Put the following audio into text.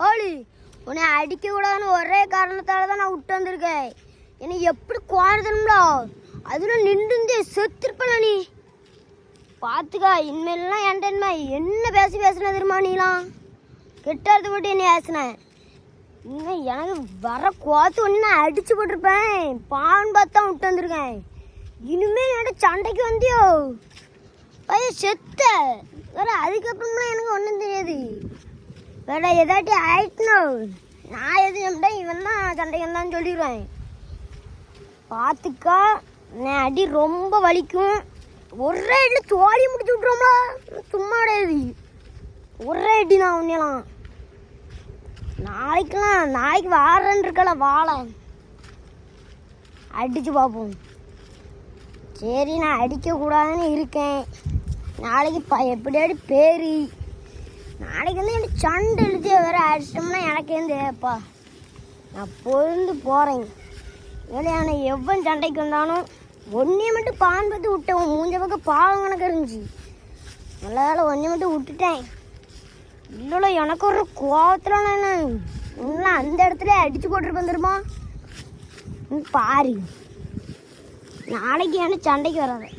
ஓலி உன்னை அடிக்க கூடாதுன்னு ஒரே காரணத்தால தான் நான் விட்டு வந்திருக்கேன். என்னை எப்படி குவாடுதணும்ல அதுல நின்று செத்துருப்பல நீ பார்த்துக்கா. இனிமேலாம் என்கிட்ட என்ன பேசின தெரியுமா நீலாம் கெட்டாரத்தை போட்டு என்ன பேசினேன். இன்னும் எனக்கு வர கோத்து ஒன்று நான் அடிச்சு போட்டிருப்பேன். பான் பார்த்து தான் விட்டு வந்திருக்கேன். இனிமேல் என்கிட்ட சண்டைக்கு வந்தியோ பையன் செத்த வேற. அதுக்கப்புறம்லாம் எனக்கு ஒன்றும் தெரியாது. வேற ஏதாட்டி ஆயிட்டணும் நான் எது இவன் தான் சண்டைக்கு வந்தான்னு சொல்லிடுவேன். பார்த்துக்கா நான் அடி ரொம்ப வலிக்கும். ஒரே அடியில் தோழி முடிச்சு விட்ருவோம்ல சும்மா கிடையாது. ஒரே அடி தான் உன்னெல்லாம். நாளைக்கு வாரன்னு இருக்கல வாழை அடிச்சு பார்ப்போம். சரி நான் அடிக்கக்கூடாதுன்னு இருக்கேன். நாளைக்கு எப்படியாடி பேரி நாளைக்கு வந்து எனக்கு சண்டை எழுதி வேற அடிச்சிட்டோம்னா எனக்கு ஏப்பா நான் பொருந்து போகிறேன். வேலையான எவ்வளோ சண்டைக்கு வந்தாலும் ஒன்றையை மட்டும் பான் பார்த்து விட்டேன். மூஞ்ச பக்கம் பாவம் கணக்கு இருந்துச்சு. நல்ல வேலை ஒன்றை மட்டும் விட்டுட்டேன். இல்லைல்ல எனக்கு ஒரு கோவத்தில் நான் இன்னும் அந்த இடத்துல அடித்து போட்டுருப்பேன் வந்துருமா பாரு. நாளைக்கு எனக்கு சண்டைக்கு வராது.